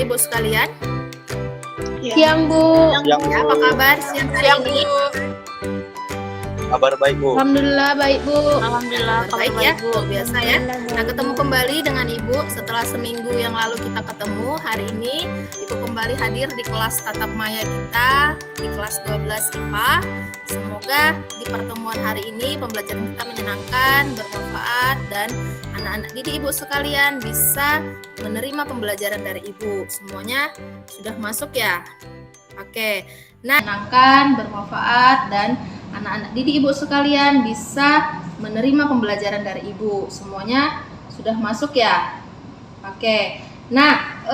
Ibu sekalian? Siang, Bu. Siang, Ya, apa kabar siang hari ini? Kabar baik, Bu. Alhamdulillah baik, Bu. Alhamdulillah, kabar baik ya, luar biasa ya. Nah, ketemu kembali dengan Ibu setelah seminggu yang lalu kita ketemu. Hari ini Ibu kembali hadir di kelas tatap maya kita di kelas 12 IPA. Semoga di pertemuan hari ini pembelajaran kita menyenangkan, bermanfaat, dan anak-anak didik Ibu sekalian bisa menerima pembelajaran dari Ibu. Semuanya sudah masuk ya? Oke. Nah, menyenangkan, bermanfaat, dan anak-anak didik Ibu sekalian bisa menerima pembelajaran dari Ibu. Semuanya sudah masuk ya? Oke. Nah,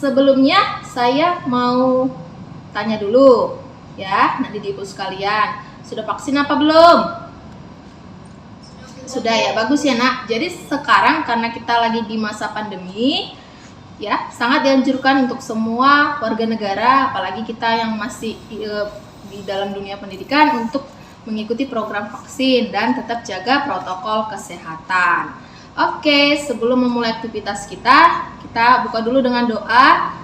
sebelumnya saya mau tanya dulu ya, anak didik Ibu sekalian. Sudah vaksin apa belum? Sudah ya, bagus ya nak. Jadi sekarang karena kita lagi di masa pandemi, ya sangat dianjurkan untuk semua warga negara, apalagi kita yang masih di dalam dunia pendidikan untuk mengikuti program vaksin dan tetap jaga protokol kesehatan. Oke, sebelum memulai aktivitas kita buka dulu dengan doa.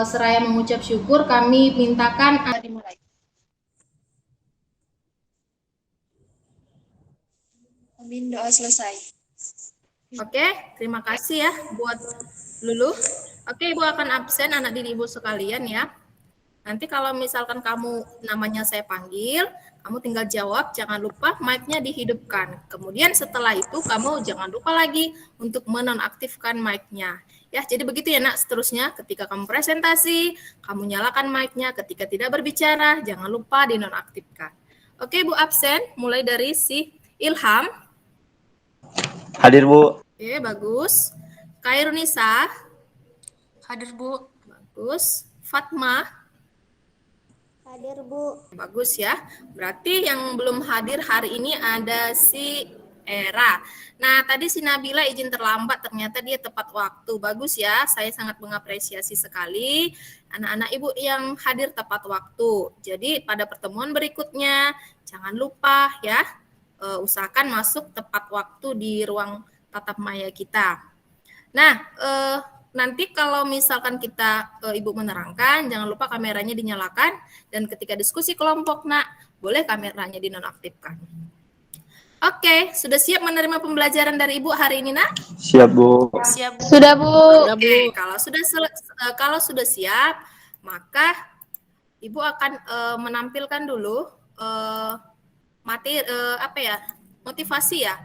Seraya mengucap syukur, kami mintakan dimulai. Amin, doa selesai. Oke, terima kasih ya buat Lulu. Oke, Ibu akan absen anak didik Ibu sekalian ya. Nanti kalau misalkan kamu namanya saya panggil, kamu tinggal jawab, jangan lupa mic-nya dihidupkan. Kemudian setelah itu kamu jangan lupa lagi untuk menonaktifkan mic-nya. Ya, jadi begitu ya nak, seterusnya ketika kamu presentasi, kamu nyalakan mic-nya, ketika tidak berbicara, jangan lupa dinonaktifkan. Oke, Bu absen, mulai dari si Ilham. Hadir, Bu. Oke, bagus. Kairunisa. Hadir, Bu. Bagus. Fatma. Hadir, Bu. Bagus ya. Berarti yang belum hadir hari ini ada si Era. Nah, tadi si Nabila izin terlambat, ternyata dia tepat waktu. Bagus ya, saya sangat mengapresiasi sekali anak-anak Ibu yang hadir tepat waktu. Jadi pada pertemuan berikutnya, jangan lupa ya, usahakan masuk tepat waktu di ruang tatap maya kita. Nah, nanti kalau misalkan kita Ibu menerangkan, jangan lupa kameranya dinyalakan, dan ketika diskusi kelompok nak, boleh kameranya dinonaktifkan. Oke, sudah siap menerima pembelajaran dari Ibu hari ini nak? Siap, Bu. Siap, Bu. Sudah, Bu. Oke, kalau sudah siap, maka Ibu akan menampilkan dulu motivasi ya.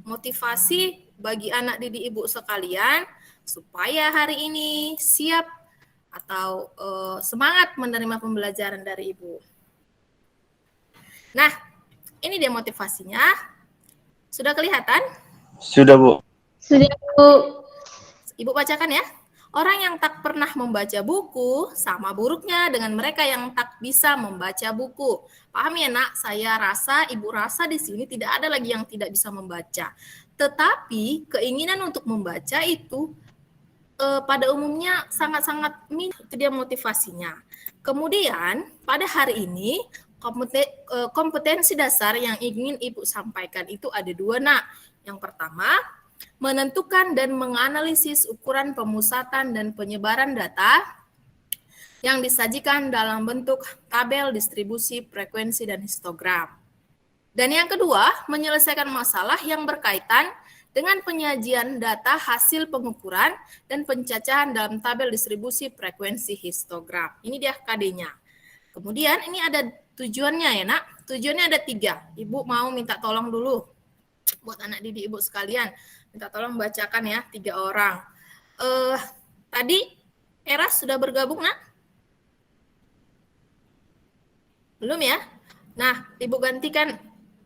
Motivasi bagi anak didik Ibu sekalian supaya hari ini siap atau semangat menerima pembelajaran dari Ibu. Nah, ini dia motivasinya. Sudah kelihatan? Sudah, Bu. Sudah, Bu. Ibu bacakan ya. Orang yang tak pernah membaca buku sama buruknya dengan mereka yang tak bisa membaca buku. Paham ya nak? Saya rasa, Ibu rasa di sini tidak ada lagi yang tidak bisa membaca. Tetapi keinginan untuk membaca itu pada umumnya sangat-sangat minim. Itu dia motivasinya. Kemudian pada hari ini kompetensi dasar yang ingin Ibu sampaikan itu ada dua nak. Yang pertama, menentukan dan menganalisis ukuran pemusatan dan penyebaran data yang disajikan dalam bentuk tabel distribusi frekuensi dan histogram. Dan yang kedua, menyelesaikan masalah yang berkaitan dengan penyajian data hasil pengukuran dan pencacahan dalam tabel distribusi frekuensi histogram. Ini dia KD-nya. Kemudian ini ada tujuannya ya nak. Tujuannya ada 3. Ibu mau minta tolong dulu buat anak didik Ibu sekalian. Minta tolong bacakan ya 3 orang. Tadi Era sudah bergabung nak? Belum ya? Nah, Ibu gantikan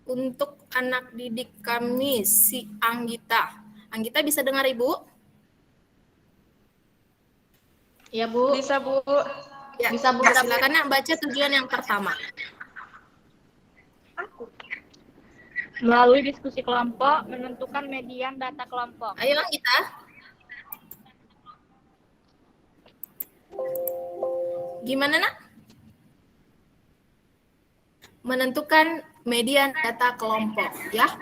untuk anak didik kami si Anggita. Anggita bisa dengar Ibu? Ya, Bu. Bisa, Bu. Ya, Bisa, Bu. silakan nak baca tujuan yang pertama. Melalui diskusi kelompok, menentukan median data kelompok. Ayo Anggita. Gimana nak? Menentukan median data kelompok ya.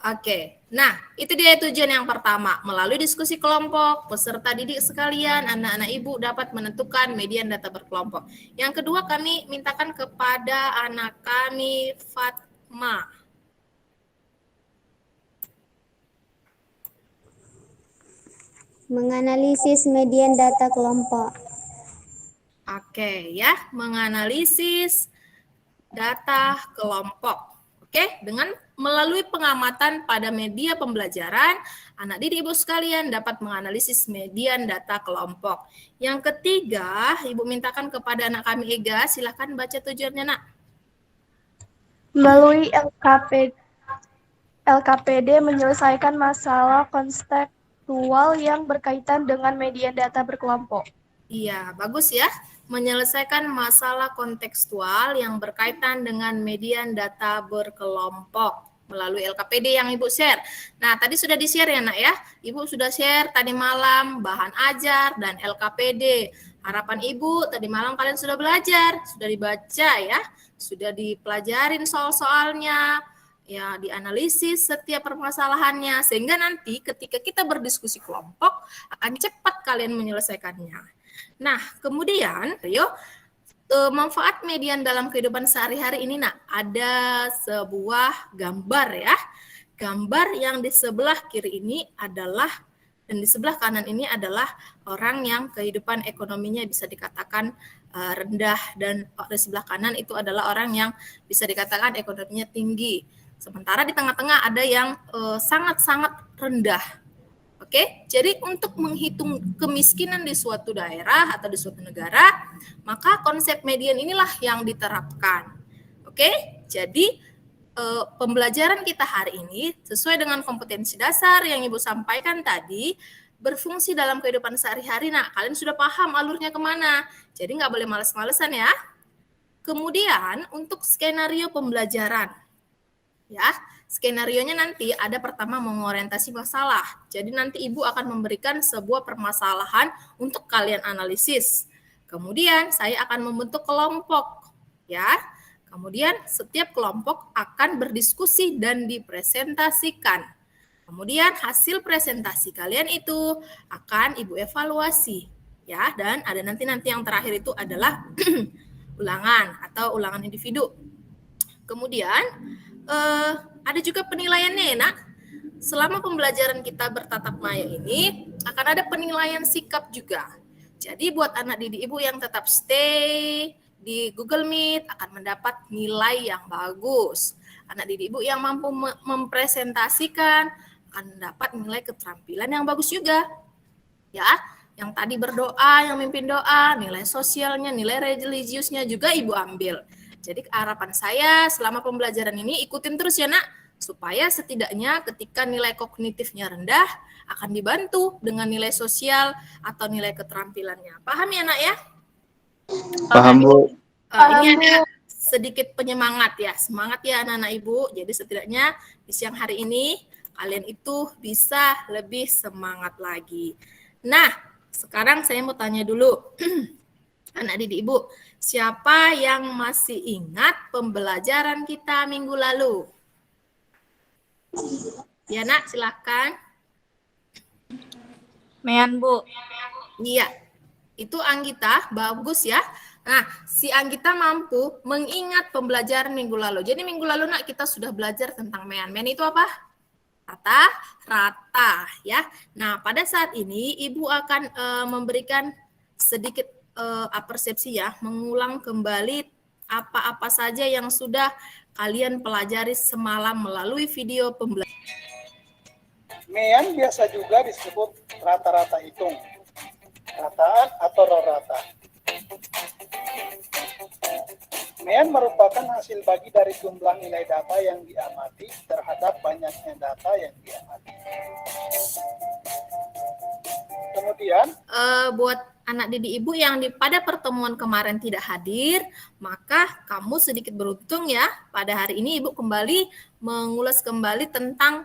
Oke, nah itu dia tujuan yang pertama. Melalui diskusi kelompok, peserta didik sekalian, anak-anak ibu dapat menentukan median data berkelompok. Yang kedua, kami mintakan kepada anak kami, Fatma. Menganalisis median data kelompok. Oke, ya, menganalisis data kelompok. Oke, dengan melalui pengamatan pada media pembelajaran, anak didik ibu sekalian dapat menganalisis median data kelompok. Yang ketiga, ibu mintakan kepada anak kami Ega, silakan baca tujuannya, nak. Melalui LKPD menyelesaikan masalah konseptual yang berkaitan dengan median data berkelompok. Iya, bagus ya. Menyelesaikan masalah kontekstual yang berkaitan dengan median data berkelompok melalui LKPD yang Ibu share. Nah, tadi sudah di-share ya, Nak ya. Ibu sudah share tadi malam bahan ajar dan LKPD. Harapan Ibu tadi malam kalian sudah belajar, sudah dibaca ya, sudah dipelajarin soal-soalnya, ya dianalisis setiap permasalahannya, sehingga nanti ketika kita berdiskusi kelompok akan cepat kalian menyelesaikannya. Nah, kemudian, Rio, manfaat median dalam kehidupan sehari-hari ini, nak, ada sebuah gambar ya. Gambar yang di sebelah kiri ini adalah, dan di sebelah kanan ini adalah orang yang kehidupan ekonominya bisa dikatakan rendah, dan di sebelah kanan itu adalah orang yang bisa dikatakan ekonominya tinggi. Sementara di tengah-tengah ada yang sangat-sangat rendah. Oke, jadi untuk menghitung kemiskinan di suatu daerah atau di suatu negara, maka konsep median inilah yang diterapkan. Oke, jadi pembelajaran kita hari ini sesuai dengan kompetensi dasar yang Ibu sampaikan tadi, berfungsi dalam kehidupan sehari-hari. Nah, kalian sudah paham alurnya kemana, jadi nggak boleh males-malesan ya. Kemudian untuk skenario pembelajaran, ya, skenarionya nanti ada pertama mengorientasi masalah. Jadi nanti Ibu akan memberikan sebuah permasalahan untuk kalian analisis. Kemudian saya akan membentuk kelompok, ya. Kemudian setiap kelompok akan berdiskusi dan dipresentasikan. Kemudian hasil presentasi kalian itu akan Ibu evaluasi, ya. Dan ada nanti yang terakhir itu adalah ulangan atau ulangan individu. Kemudian ada juga penilaiannya ya, nak. Selama pembelajaran kita bertatap maya ini akan ada penilaian sikap juga. Jadi buat anak didik Ibu yang tetap stay di Google Meet akan mendapat nilai yang bagus. Anak didik Ibu yang mampu mempresentasikan akan mendapat nilai keterampilan yang bagus juga. Ya, yang tadi berdoa, yang mimpin doa, nilai sosialnya, nilai religiusnya juga Ibu ambil. Jadi harapan saya selama pembelajaran ini ikutin terus ya, nak, supaya setidaknya ketika nilai kognitifnya rendah akan dibantu dengan nilai sosial atau nilai keterampilannya. Paham ya, nak ya? Paham, Bu. Ini ada sedikit penyemangat ya, semangat ya anak-anak Ibu. Jadi setidaknya di siang hari ini kalian itu bisa lebih semangat lagi. Nah, sekarang saya mau tanya dulu. Anak didik Ibu, siapa yang masih ingat pembelajaran kita minggu lalu? Ya, nak, silakan. Mean, Bu. Iya, itu Anggita, bagus ya. Nah, si Anggita mampu mengingat pembelajaran minggu lalu. Jadi minggu lalu, nak, kita sudah belajar tentang mean. Mean itu apa? Rata, ya. Nah, pada saat ini Ibu akan memberikan sedikit persepsi ya, mengulang kembali apa-apa saja yang sudah kalian pelajari semalam melalui video pembelajaran. Mean biasa juga disebut rata-rata hitung, rataan atau rata. Mean merupakan hasil bagi dari jumlah nilai data yang diamati terhadap banyaknya data yang diamati. Kemudian, buat anak didik Ibu yang pada pertemuan kemarin tidak hadir, maka kamu sedikit beruntung ya. Pada hari ini Ibu kembali mengulas kembali tentang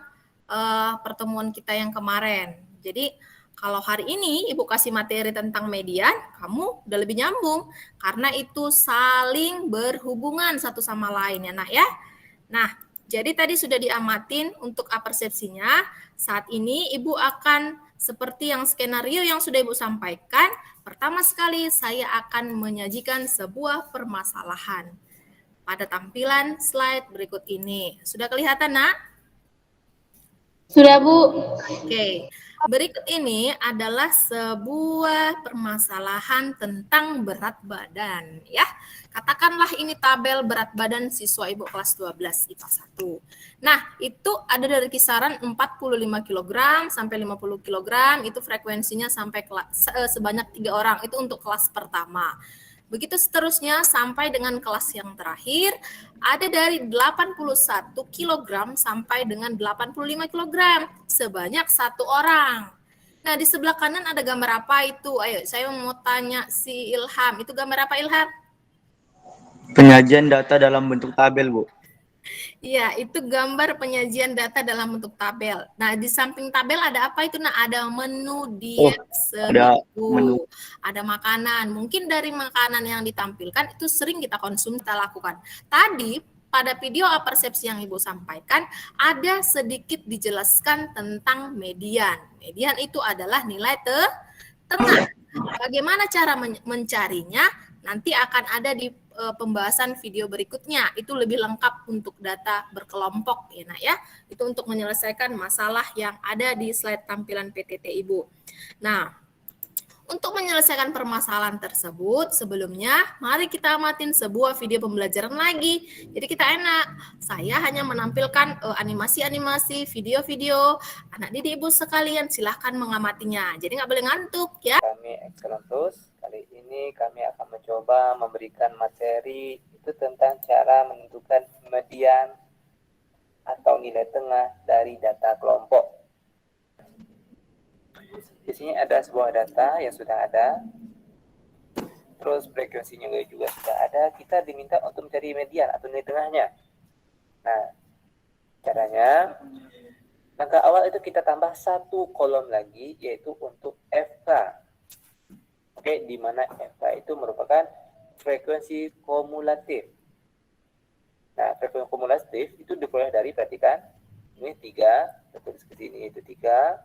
pertemuan kita yang kemarin. Jadi kalau hari ini Ibu kasih materi tentang median, kamu udah lebih nyambung karena itu saling berhubungan satu sama lain ya, nak ya. Nah, Jadi tadi sudah diamatin untuk apersepsinya. Saat ini Ibu akan seperti yang skenario yang sudah Ibu sampaikan. Pertama sekali saya akan menyajikan sebuah permasalahan pada tampilan slide berikut ini. Sudah kelihatan, Nak? Sudah, Bu. Oke. Berikut ini adalah sebuah permasalahan tentang berat badan, ya. Katakanlah ini tabel berat badan siswa Ibu kelas 12 IPA 1. Nah, itu ada dari kisaran 45 kg sampai 50 kg, itu frekuensinya sampai sebanyak 3 orang, itu untuk kelas pertama. Begitu seterusnya sampai dengan kelas yang terakhir, ada dari 81 kg sampai dengan 85 kg, sebanyak 1 orang. Nah, di sebelah kanan ada gambar apa itu? Ayo, saya mau tanya si Ilham. Itu gambar apa, Ilham? Penyajian data dalam bentuk tabel, Bu. Iya, itu gambar penyajian data dalam bentuk tabel. Nah, di samping tabel ada apa itu? Nah, ada menu diet ada seminggu, menu. ada makanan. Mungkin dari makanan yang ditampilkan itu sering kita konsumsi, kita lakukan. Tadi pada video apersepsi yang Ibu sampaikan, ada sedikit dijelaskan tentang median. Median itu adalah nilai tengah. Bagaimana cara mencarinya? Nanti akan ada di pembahasan video berikutnya. Itu lebih lengkap untuk data berkelompok, ya, Nak, ya. Itu untuk menyelesaikan masalah yang ada di slide tampilan PTT Ibu. Nah, untuk menyelesaikan permasalahan tersebut, sebelumnya mari kita amatin sebuah video pembelajaran lagi. Jadi kita enak. Saya hanya menampilkan animasi-animasi, video-video. Anak didik Ibu sekalian silahkan mengamatinya. Jadi nggak boleh ngantuk, ya. Kami Excelentus. Kali ini kami akan mencoba memberikan materi itu tentang cara menentukan median atau nilai tengah dari data kelompok. Di sini ada sebuah data yang sudah ada, terus frekuensinya juga sudah ada. Kita diminta untuk mencari median atau nilai tengahnya. Nah, caranya, langkah awal itu kita tambah 1 kolom lagi, yaitu untuk FK. Oke, di mana FK itu merupakan frekuensi kumulatif. Nah, frekuensi kumulatif itu diperoleh dari, perhatikan, ini 3, kita tulis ke sini, itu 3.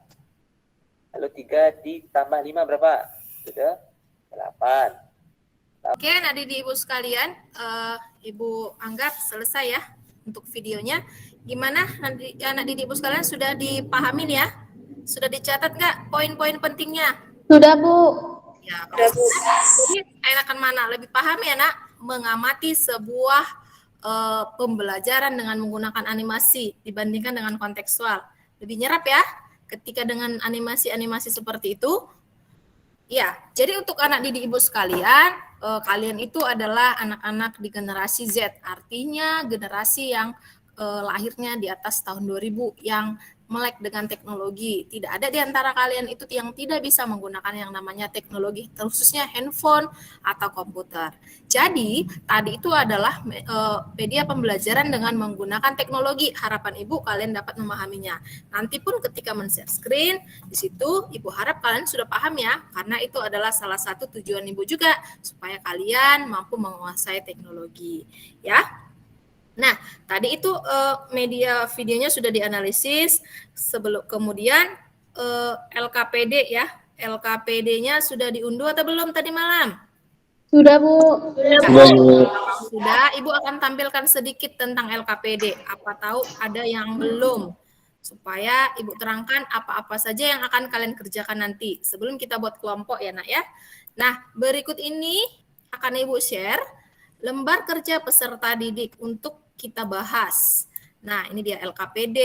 Lalu 3 ditambah 5 berapa? Sudah 8. Oke, adik-adik Ibu sekalian, Ibu anggap selesai ya untuk videonya. Gimana anak didik Ibu sekalian, sudah dipahamin ya? Sudah dicatat nggak poin-poin pentingnya? Sudah, Bu. Ya, jadi enakan mana? Lebih paham ya, Nak? Mengamati sebuah pembelajaran dengan menggunakan animasi dibandingkan dengan kontekstual. Lebih nyerap ya ketika dengan animasi-animasi seperti itu. Ya, jadi untuk anak didik Ibu sekalian, kalian itu adalah anak-anak di generasi Z. Artinya generasi yang lahirnya di atas tahun 2000 yang melek dengan teknologi. Tidak ada di antara kalian itu yang tidak bisa menggunakan yang namanya teknologi, khususnya handphone atau komputer. Jadi, tadi itu adalah media pembelajaran dengan menggunakan teknologi. Harapan Ibu kalian dapat memahaminya. Nanti pun ketika men-share screen, di situ Ibu harap kalian sudah paham ya, karena itu adalah salah satu tujuan Ibu juga, supaya kalian mampu menguasai teknologi. Ya. Nah, tadi itu media videonya sudah dianalisis, kemudian LKPD ya, LKPD-nya sudah diunduh atau belum tadi malam? Sudah, Bu. Sudah, Ibu akan tampilkan sedikit tentang LKPD. Apa tahu ada yang belum? Supaya Ibu terangkan apa-apa saja yang akan kalian kerjakan nanti. Sebelum kita buat kelompok ya, Nak ya. Nah, berikut ini akan Ibu share lembar kerja peserta didik untuk kita bahas. Nah, ini dia LKPD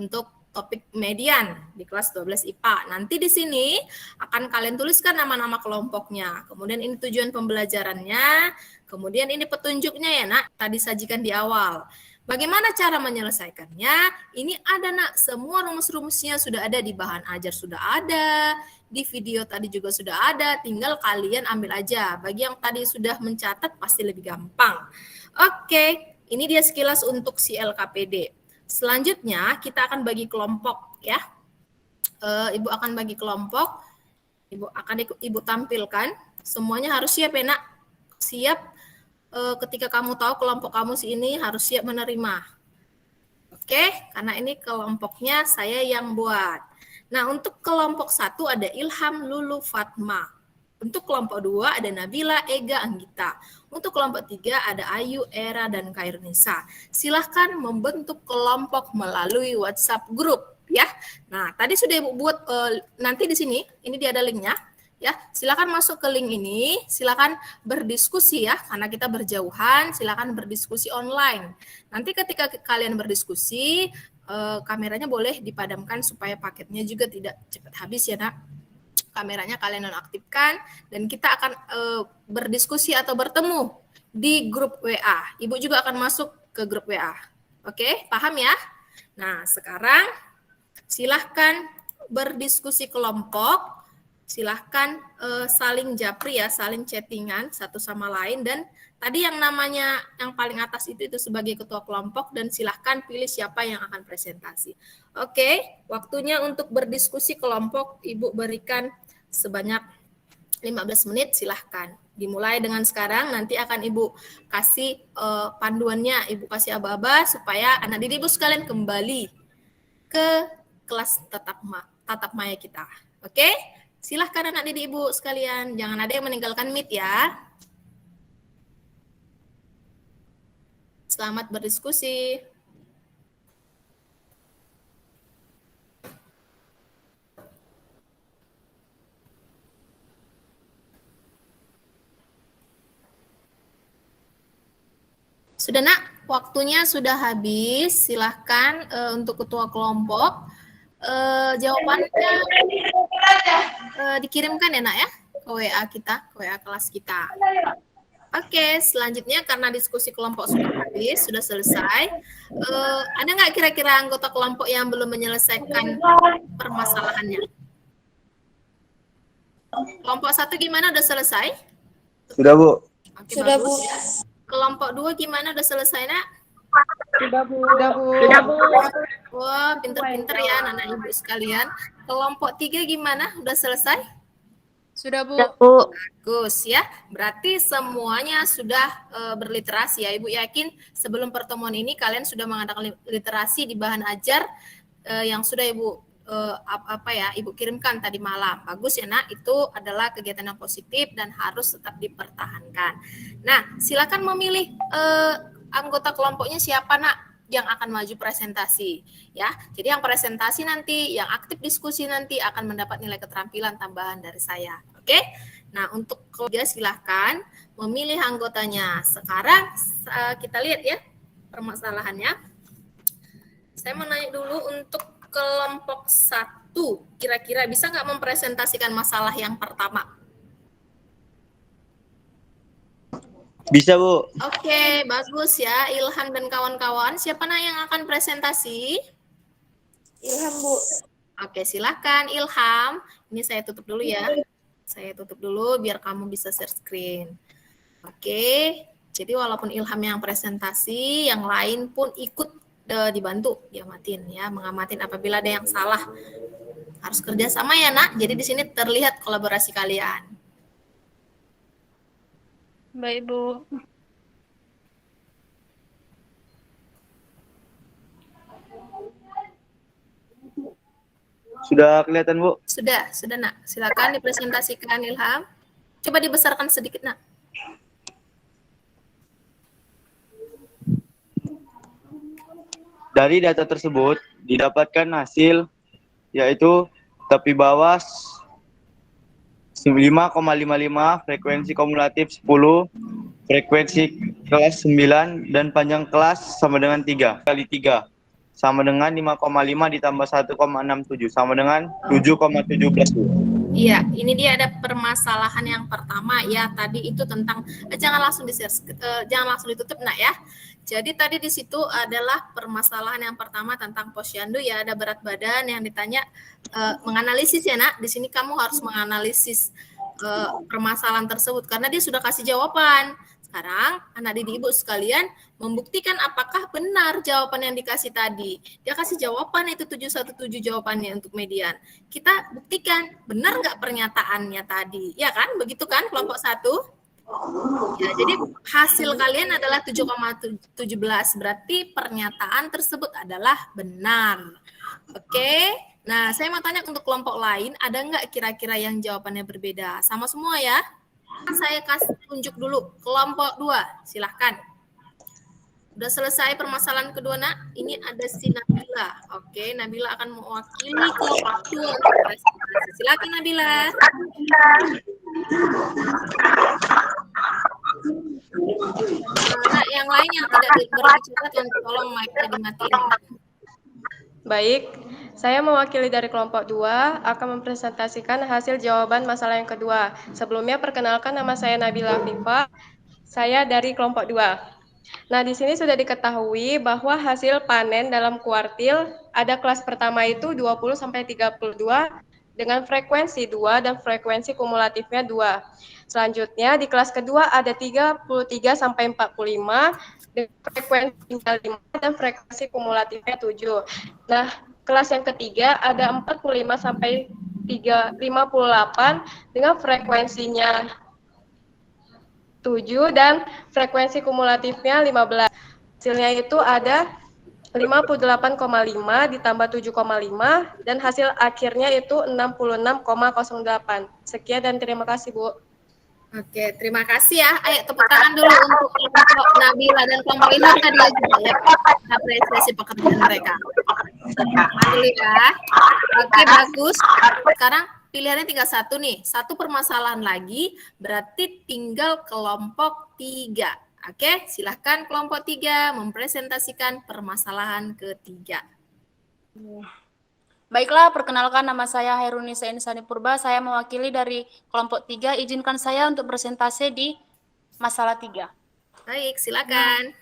untuk topik median di kelas 12 IPA. Nanti di sini akan kalian tuliskan nama-nama kelompoknya. Kemudian ini tujuan pembelajarannya. Kemudian ini petunjuknya ya, Nak. Tadi sajikan di awal. Bagaimana cara menyelesaikannya? Ini ada, Nak. Semua rumus-rumusnya sudah ada di bahan ajar, sudah ada. Di video tadi juga sudah ada. Tinggal kalian ambil aja. Bagi yang tadi sudah mencatat pasti lebih gampang. Oke, ini dia sekilas untuk si LKPD. Selanjutnya kita akan bagi kelompok ya. Ibu akan bagi kelompok. Ibu tampilkan. Semuanya harus siap ya, Nak. Siap ketika kamu tahu kelompok kamu ini harus siap menerima. Oke, karena ini kelompoknya saya yang buat. Nah, untuk kelompok 1 ada Ilham, Lulu, Fatma. Untuk kelompok 2 ada Nabila, Ega, Anggita. Untuk kelompok 3 ada Ayu, Era, dan Kairunisa. Silahkan membentuk kelompok melalui WhatsApp group ya. Nah, tadi sudah Ibu buat nanti di sini, ini dia ada linknya. Ya, silakan masuk ke link ini, silakan berdiskusi ya, karena kita berjauhan, silakan berdiskusi online. Nanti ketika kalian berdiskusi, kameranya boleh dipadamkan supaya paketnya juga tidak cepat habis ya, Nak. Kameranya kalian nonaktifkan dan kita akan berdiskusi atau bertemu di grup WA. Ibu juga akan masuk ke grup WA. Oke, paham ya? Nah, sekarang silahkan berdiskusi kelompok. Silahkan saling japri ya, saling chattingan satu sama lain. Dan tadi yang namanya yang paling atas itu sebagai ketua kelompok dan silahkan pilih siapa yang akan presentasi. Oke, waktunya untuk berdiskusi kelompok Ibu berikan sebanyak 15 menit, silahkan. Dimulai dengan sekarang, nanti akan Ibu kasih panduannya, Ibu kasih aba-aba supaya anak didik Ibu sekalian kembali ke kelas tatap maya kita. Oke? Silahkan anak didik Ibu sekalian, jangan ada yang meninggalkan Meet ya. Selamat berdiskusi. Sudah Nak, waktunya sudah habis. Silahkan untuk ketua kelompok. Jawabannya dikirimkan ya Nak ya ke WA kita, ke WA kelas kita. Oke, selanjutnya karena diskusi kelompok sudah habis, sudah selesai. Ada nggak kira-kira anggota kelompok yang belum menyelesaikan permasalahannya? Kelompok 1 gimana, udah selesai? Sudah, Bu. Oke, sudah bagus. Bu. Kelompok 2 gimana, udah selesai Nak? Sudah, Bu. Wah, pinter-pinter ya anak-anak Ibu sekalian. Kelompok 3 gimana? Udah selesai? Sudah, Bu. Bagus ya. Berarti semuanya sudah berliterasi ya. Ibu yakin sebelum pertemuan ini kalian sudah mengadakan literasi di bahan ajar yang sudah Ibu Ibu kirimkan tadi malam. Bagus ya Nak, itu adalah kegiatan yang positif dan harus tetap dipertahankan. Nah, silakan memilih anggota kelompoknya siapa Nak yang akan maju presentasi ya. Jadi yang presentasi nanti, yang aktif diskusi nanti akan mendapat nilai keterampilan tambahan dari saya. Oke? Nah, untuk keluarga silahkan memilih anggotanya. Sekarang kita lihat ya permasalahannya. Saya mau nanya dulu untuk kelompok 1, kira-kira bisa nggak mempresentasikan masalah yang pertama? Bisa, Bu. Oke, bagus ya. Ilham dan kawan-kawan, siapa yang akan presentasi? Ilham, Bu. Oke, silakan Ilham. Ini saya tutup dulu ya. Saya tutup dulu biar kamu bisa share screen. Oke, jadi walaupun Ilham yang presentasi, yang lain pun ikut dibantu diamatin ya, mengamatin apabila ada yang salah. Harus kerja sama ya Nak. Jadi di sini terlihat kolaborasi kalian. Baik, Bu. Sudah kelihatan, Bu? Sudah Nak. Silakan dipresentasikan Ilham. Coba dibesarkan sedikit Nak. Dari data tersebut didapatkan hasil yaitu tepi bawah 5,55, frekuensi kumulatif 10, frekuensi kelas 9, dan panjang kelas sama dengan 3 kali 3 sama dengan 5,5 ditambah 1,67 sama dengan 7,17. Iya, ini dia ada permasalahan yang pertama ya. Tadi itu tentang jangan langsung jangan langsung ditutup Nak ya. Jadi tadi di situ adalah permasalahan yang pertama tentang posyandu ya, ada berat badan yang ditanya menganalisis ya Nak. Di sini kamu harus menganalisis permasalahan tersebut karena dia sudah kasih jawaban. Sekarang anak didik Ibu sekalian membuktikan apakah benar jawaban yang dikasih tadi. Dia kasih jawaban itu 717 jawabannya untuk median. Kita buktikan benar nggak pernyataannya tadi. Ya kan? Begitu kan kelompok 1? Ya, jadi hasil kalian adalah 7,17. Berarti pernyataan tersebut adalah benar. Oke. Nah, saya mau tanya untuk kelompok lain, ada nggak kira-kira yang jawabannya berbeda? Sama semua ya? Saya kasih tunjuk dulu. Kelompok 2, silahkan. Udah selesai permasalahan kedua, nak? Ini ada si Nabila. Oke, Nabila akan mewakili kelompok 2 untuk presentasi. Silakan, Nabila. Nah, yang lain yang tidak berbicara, tolong mic-nya dimatiin. Baik, saya mewakili dari kelompok 2 akan mempresentasikan hasil jawaban masalah yang kedua. Sebelumnya perkenalkan, nama saya Nabila Afifa. Saya dari kelompok 2. Nah, di sini sudah diketahui bahwa hasil panen dalam kuartil ada kelas pertama itu 20 sampai 32 dengan frekuensi 2 dan frekuensi kumulatifnya 2. Selanjutnya di kelas kedua ada 33 sampai 45 dengan frekuensi 5 dan frekuensi kumulatifnya 7. Nah, kelas yang ketiga ada 45 sampai 58 dengan frekuensinya 7 dan frekuensi kumulatifnya 15. Hasilnya itu ada 58,5 ditambah 7,5 dan hasil akhirnya itu 66,08. Sekian dan terima kasih, Bu. Oke, terima kasih ya. Ayo tepuk tangan dulu untuk kelompok Nabila dan kelompok Ilham tadi ya juga ya. Apresiasi pekerjaan mereka. Tangan dulu ya. Oke, bagus. Sekarang pilihannya tinggal satu nih. Satu permasalahan lagi, berarti tinggal kelompok 3. Oke, silahkan kelompok 3 mempresentasikan permasalahan ketiga. Baiklah, perkenalkan nama saya Hairunisa Insani Purba. Saya mewakili dari kelompok 3. Izinkan saya untuk presentasi di masalah 3. Baik, silakan.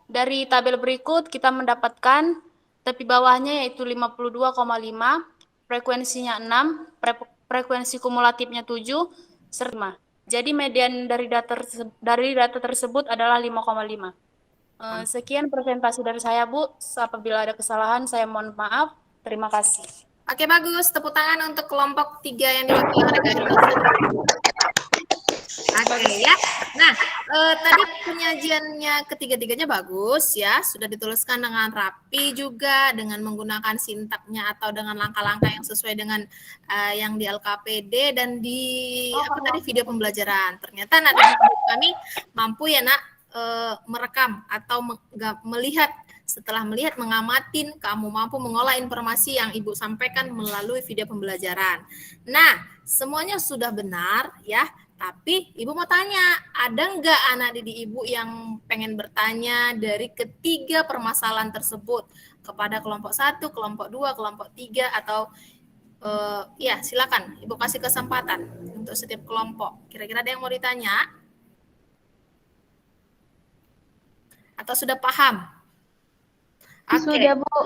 Dari tabel berikut kita mendapatkan tepi bawahnya yaitu 52,5, frekuensinya 6, frekuensi kumulatifnya 7, serta 5. Jadi median dari data tersebut adalah 5,5. Sekian presentasi dari saya, Bu. Apabila ada kesalahan, saya mohon maaf. Terima kasih. Oke, bagus. Tepuk tangan untuk kelompok 3 yang diwakili oleh Kak Indonesia. Oke ya. Nah, tadi penyajiannya ketiga-tiganya bagus ya. Sudah dituliskan dengan rapi juga, dengan menggunakan sintaknya atau dengan langkah-langkah yang sesuai dengan yang di LKPD dan di video pembelajaran. Ternyata anak didik kami mampu ya nak merekam atau melihat. Setelah melihat, mengamatin, kamu mampu mengolah informasi yang Ibu sampaikan melalui video pembelajaran. Nah, semuanya sudah benar ya. Tapi Ibu mau tanya, ada nggak anak didik Ibu yang pengen bertanya dari ketiga permasalahan tersebut kepada kelompok 1, kelompok 2, kelompok 3 atau ya silakan Ibu kasih kesempatan untuk setiap kelompok. Kira-kira ada yang mau ditanya? Atau sudah paham? Oke. Sudah, Bu.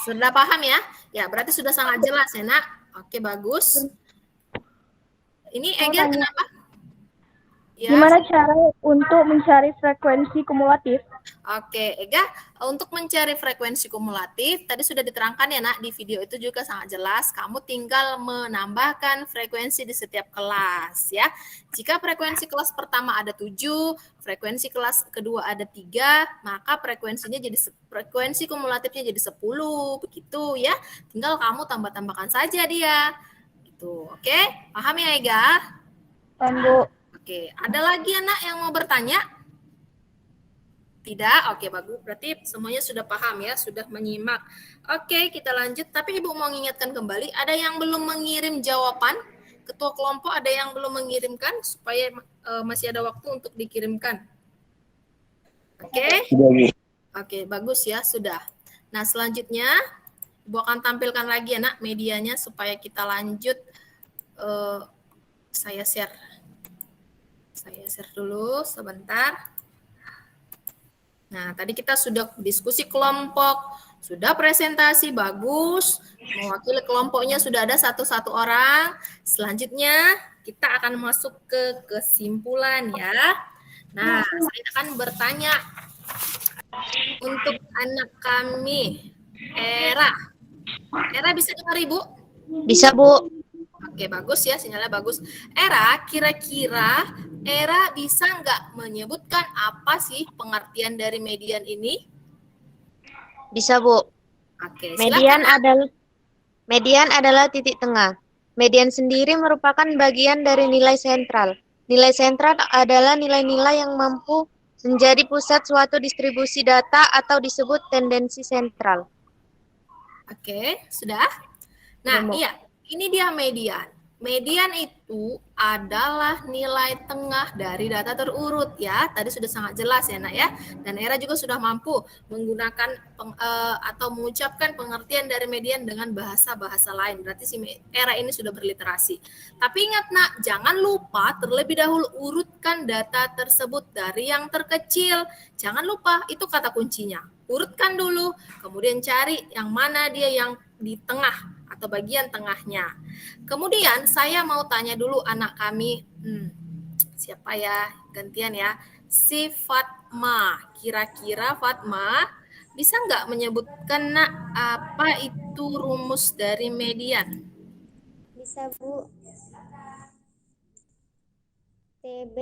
Sudah paham ya? Ya, berarti sudah sangat jelas ya, Nak. Oke, bagus. Ini Ega kenapa? Ya. Gimana cara untuk mencari frekuensi kumulatif? Oke, Ega, untuk mencari frekuensi kumulatif, tadi sudah diterangkan ya, Nak, di video itu juga sangat jelas. Kamu tinggal menambahkan frekuensi di setiap kelas, ya. Jika frekuensi kelas pertama ada 7, frekuensi kelas kedua ada 3, maka frekuensi kumulatifnya jadi 10, begitu ya. Tinggal kamu tambah-tambahkan saja dia. Gitu, oke? Paham ya, Ega? Paham, Bu. Oke, ada lagi anak yang mau bertanya? Tidak? Oke, bagus. Berarti semuanya sudah paham ya, sudah menyimak. Oke, kita lanjut. Tapi Ibu mau mengingatkan kembali, ada yang belum mengirim jawaban? Ketua kelompok ada yang belum mengirimkan supaya masih ada waktu untuk dikirimkan. Oke? Oke, bagus ya, sudah. Nah, selanjutnya Ibu akan tampilkan lagi ya, Nak, medianya supaya kita lanjut. Saya share dulu sebentar. Nah, tadi kita sudah diskusi kelompok, sudah presentasi, bagus. Mewakili kelompoknya sudah ada satu orang. Selanjutnya, kita akan masuk ke kesimpulan ya. Nah, saya akan bertanya untuk anak kami, Era. Era bisa dengar Ibu? Bisa, Bu. Oke, bagus ya, sinyalnya bagus. Era, kira-kira Era bisa nggak menyebutkan apa sih pengertian dari median ini? Bisa, Bu. Oke, silakan. Median adalah titik tengah. Median sendiri merupakan bagian dari nilai sentral. Nilai sentral adalah nilai-nilai yang mampu menjadi pusat suatu distribusi data atau disebut tendensi sentral. Oke, sudah? Nah, iya, ini dia median. Median itu adalah nilai tengah dari data terurut ya. Tadi sudah sangat jelas ya, Nak ya. Dan Era juga sudah mampu menggunakan atau mengucapkan pengertian dari median dengan bahasa-bahasa lain. Berarti si Era ini sudah berliterasi. Tapi ingat, Nak, jangan lupa terlebih dahulu urutkan data tersebut dari yang terkecil. Jangan lupa, itu kata kuncinya. Urutkan dulu, kemudian cari yang mana dia yang di tengah atau bagian tengahnya. Kemudian saya mau tanya dulu anak kami, siapa ya? Gantian ya. Si Fatma. Kira-kira Fatma bisa nggak menyebutkan, Nak, apa itu rumus dari median? Bisa, Bu. TB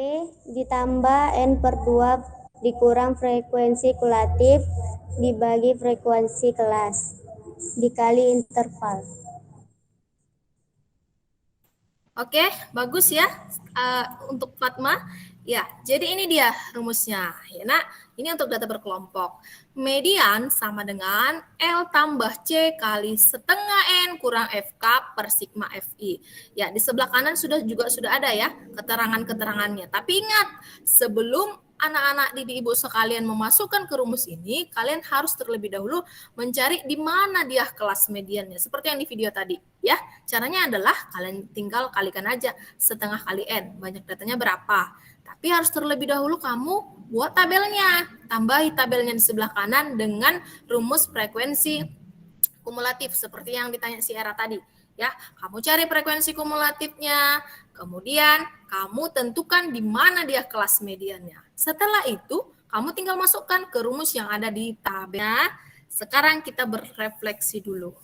ditambah N per 2 dikurang frekuensi kumulatif dibagi frekuensi kelas dikali interval. Oke, bagus ya untuk Fatma. Ya, jadi ini dia rumusnya. Ya, Nak, ini untuk data berkelompok. Median sama dengan L tambah C kali setengah N kurang FK per sigma FI. Ya, di sebelah kanan sudah ada ya keterangan-keterangannya. Tapi ingat, sebelum anak-anak didik ibu sekalian memasukkan ke rumus ini, kalian harus terlebih dahulu mencari di mana dia kelas mediannya. Seperti yang di video tadi, ya. Caranya adalah kalian tinggal kalikan aja setengah kali N. Banyak datanya berapa. Tapi harus terlebih dahulu kamu buat tabelnya. Tambahi tabelnya di sebelah kanan dengan rumus frekuensi kumulatif seperti yang ditanya si Era tadi. Ya, kamu cari frekuensi kumulatifnya, kemudian kamu tentukan di mana dia kelas mediannya. Setelah itu, kamu tinggal masukkan ke rumus yang ada di tabelnya. Sekarang kita berefleksi dulu.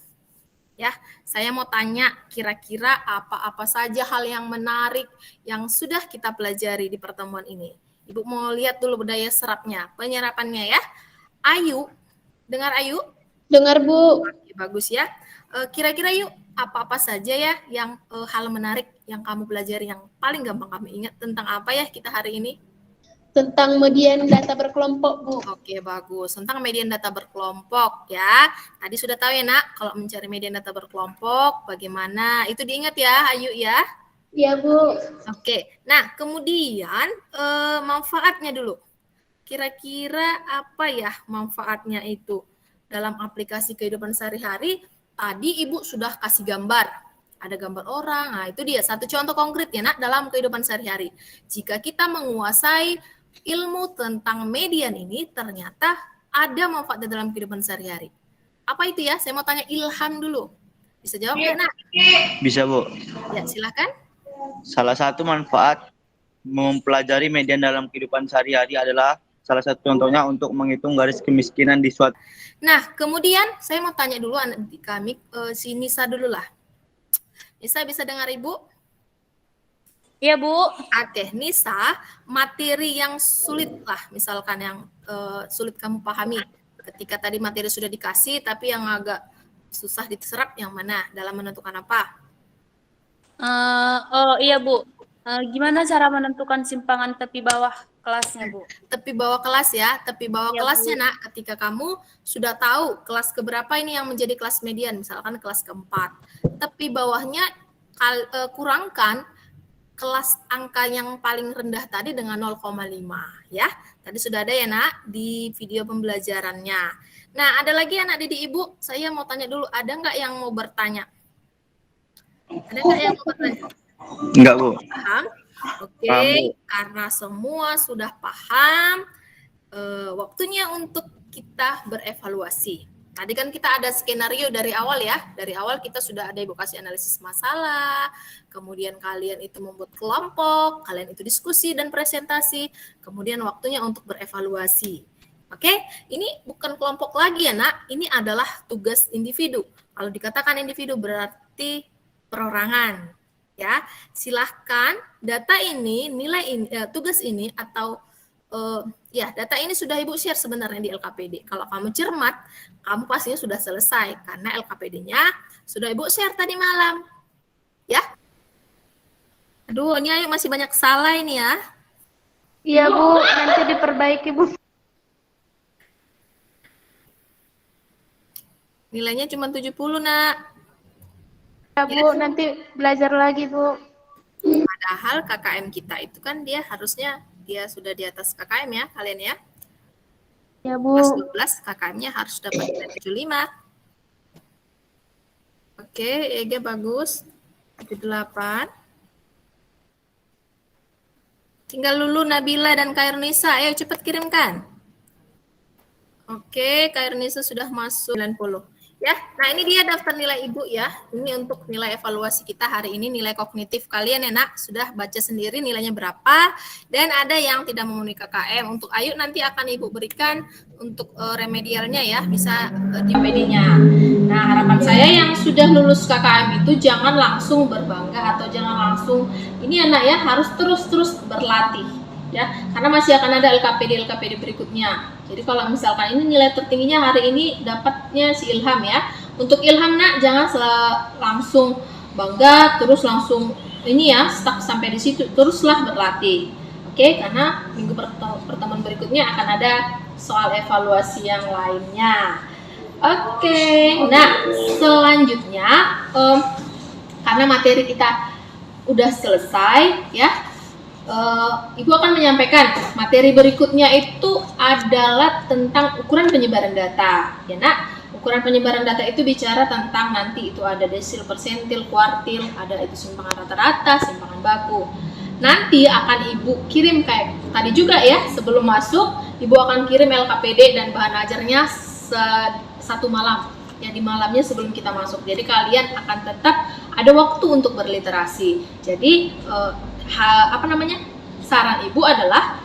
Ya, saya mau tanya kira-kira apa-apa saja hal yang menarik yang sudah kita pelajari di pertemuan ini. Ibu mau lihat dulu budaya serapnya, penyerapannya ya. Ayu, dengar Ayu? Dengar, Bu. Oke, bagus ya. Kira-kira yuk, apa-apa saja ya yang hal menarik yang kamu pelajari yang paling gampang kamu ingat tentang apa ya kita hari ini? Tentang median data berkelompok, Bu. Oke, bagus. Tentang median data berkelompok ya. Tadi sudah tahu ya, Nak, kalau mencari median data berkelompok bagaimana? Itu diingat ya, Ayu ya. Iya, Bu. Oke. Nah, kemudian manfaatnya dulu. Kira-kira apa ya manfaatnya itu dalam aplikasi kehidupan sehari-hari? Tadi Ibu sudah kasih gambar. Ada gambar orang. Nah, itu dia satu contoh konkret ya, Nak, dalam kehidupan sehari-hari. Jika kita menguasai ilmu tentang median ini, ternyata ada manfaatnya dalam kehidupan sehari-hari. Apa itu ya? Saya mau tanya Ilham dulu. Bisa jawab ya, Nak? Bisa, Bu. Ya, silakan. Salah satu manfaat mempelajari median dalam kehidupan sehari-hari adalah salah satu contohnya untuk menghitung garis kemiskinan di suatu. Nah, kemudian saya mau tanya dulu anak didik kami, si Nisa dulu lah. Nisa bisa dengar Ibu? Iya, Bu. Oke, Nisa, materi yang sulit lah, misalkan yang sulit kamu pahami. Ketika tadi materi sudah dikasih, tapi yang agak susah diserap yang mana dalam menentukan apa? Iya, Bu. Gimana cara menentukan simpangan tepi bawah kelasnya, Bu? Tepi bawah kelas ya, tepi bawah Ya, kelasnya, Bu. Nak. Ketika kamu sudah tahu kelas keberapa ini yang menjadi kelas median, misalkan kelas keempat. Tepi bawahnya kurangkan kelas angka yang paling rendah tadi dengan 0,5 ya. Tadi sudah ada ya, Nak, di video pembelajarannya. Nah, ada lagi anak didik Ibu, saya mau tanya dulu, ada nggak yang mau bertanya? Ada nggak yang mau bertanya? Enggak, Bu. Paham? Oke, Paham, Bu. karena semua sudah paham, waktunya untuk kita berevaluasi. Tadi kan kita ada skenario dari awal ya. Dari awal kita sudah ada Ibu kasih analisis masalah, kemudian kalian itu membuat kelompok, kalian itu diskusi dan presentasi, kemudian waktunya untuk berevaluasi. Oke, ini bukan kelompok lagi ya, Nak. Ini adalah tugas individu. Kalau dikatakan individu berarti perorangan. Ya, silahkan data ini, nilai ini, tugas ini atau ya data ini sudah Ibu share sebenarnya di LKPD. Kalau kamu cermat, kamu pastinya sudah selesai karena LKPD-nya sudah Ibu share tadi malam. Ya. Aduh, ini Ayu masih banyak salah ini ya. Iya Bu, nanti diperbaiki Bu. Nilainya cuma 70, Nak. Ya Bu, nanti belajar lagi Bu. Padahal KKM kita itu kan dia harusnya dia sudah di atas KKM ya, kalian ya. Ya Bu. Kelas 12 KKM-nya harus dapat nilai 75. Oke, EG bagus. 78. Tinggal Lulu, Nabila, dan Kairnisa. Ayo cepat kirimkan. Oke, Kairnisa sudah masuk 90. Ya, nah ini dia daftar nilai Ibu ya. Ini untuk nilai evaluasi kita hari ini, nilai kognitif kalian ya Nak. Sudah baca sendiri nilainya berapa. Dan ada yang tidak memenuhi KKM. Untuk Ayu nanti akan Ibu berikan untuk remedialnya ya, bisa di PD-nya. Nah, harapan saya yang sudah lulus KKM itu jangan langsung berbangga atau jangan langsung, ini anak ya, harus terus-terus berlatih. Ya, karena masih akan ada LKPD berikutnya. Jadi kalau misalkan ini nilai tertingginya hari ini dapatnya si Ilham ya. Untuk Ilham Nak jangan langsung bangga terus langsung ini ya stuck sampai di situ, teruslah berlatih. Oke, karena minggu pertemuan berikutnya akan ada soal evaluasi yang lainnya. Oke, nah selanjutnya karena materi kita udah selesai ya. Ibu akan menyampaikan materi berikutnya itu adalah tentang ukuran penyebaran data. Ya Nak, ukuran penyebaran data itu bicara tentang nanti itu ada desil, persentil, kuartil, ada itu simpangan rata-rata, simpangan baku. Nanti akan Ibu kirim kayak tadi juga ya, sebelum masuk Ibu akan kirim LKPD dan bahan ajarnya satu malam. Ya di malamnya sebelum kita masuk. Jadi kalian akan tetap ada waktu untuk berliterasi. Jadi saran Ibu adalah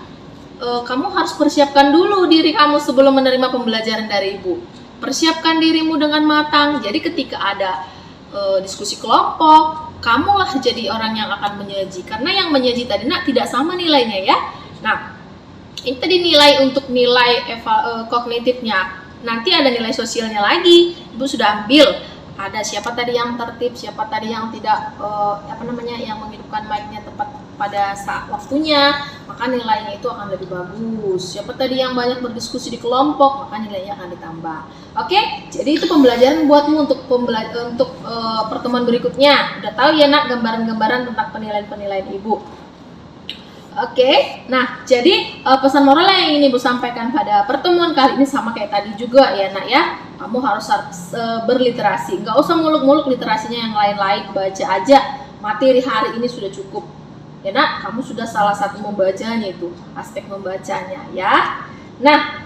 kamu harus persiapkan dulu diri kamu sebelum menerima pembelajaran dari Ibu. Persiapkan dirimu dengan matang. Jadi ketika ada diskusi kelompok, kamulah jadi orang yang akan menyaji. Karena yang menyaji tadi Nak tidak sama nilainya ya. Nah, ini tadi nilai untuk nilai kognitifnya. Nanti ada nilai sosialnya lagi. Ibu sudah ambil. Ada siapa tadi yang tertib, siapa tadi yang tidak yang menghidupkan mic-nya tepat pada saat waktunya, maka nilainya itu akan lebih bagus. Siapa tadi yang banyak berdiskusi di kelompok, maka nilainya akan ditambah. Oke, jadi itu pembelajaran buatmu untuk pertemuan berikutnya. Udah tahu ya Nak gambaran-gambaran tentang penilaian-penilaian Ibu. Oke, nah jadi pesan moral yang ingin Ibu sampaikan pada pertemuan kali ini sama kayak tadi juga ya Nak ya. Kamu harus berliterasi, nggak usah muluk-muluk literasinya yang lain-lain, baca aja materi hari ini sudah cukup. Ya Nak, kamu sudah salah satu membacanya itu, aspek membacanya ya. Nah,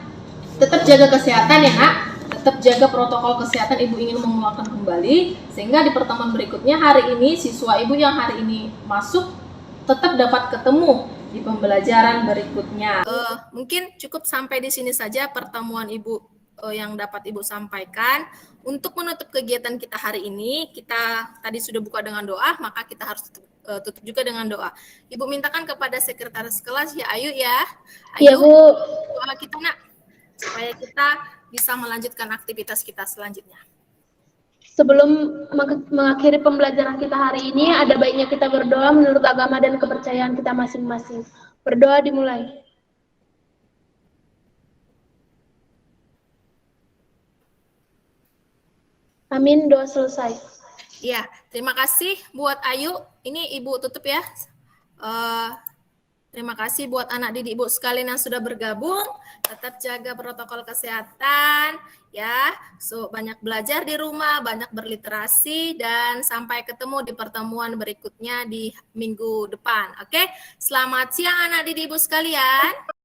tetap jaga kesehatan ya Nak, tetap jaga protokol kesehatan. Ibu ingin mengulangi kembali, sehingga di pertemuan berikutnya hari ini, siswa Ibu yang hari ini masuk tetap dapat ketemu di pembelajaran berikutnya. Mungkin cukup sampai di sini saja pertemuan Ibu yang dapat Ibu sampaikan. Untuk menutup kegiatan kita hari ini, kita tadi sudah buka dengan doa, maka kita harus tutup juga dengan doa. Ibu mintakan kepada sekretaris kelas ya Ayu ya. Ayu, Ya Bu. doa kita Nak, supaya kita bisa melanjutkan aktivitas kita selanjutnya. Sebelum mengakhiri pembelajaran kita hari ini, ada baiknya kita berdoa menurut agama dan kepercayaan kita masing-masing. Berdoa dimulai. Amin, doa selesai. Ya, terima kasih buat Ayu. Ini Ibu tutup ya. Terima kasih buat anak didik Ibu sekalian yang sudah bergabung. Tetap jaga protokol kesehatan ya. So, banyak belajar di rumah, banyak berliterasi, dan sampai ketemu di pertemuan berikutnya di minggu depan. Oke? Selamat siang anak didik Ibu sekalian.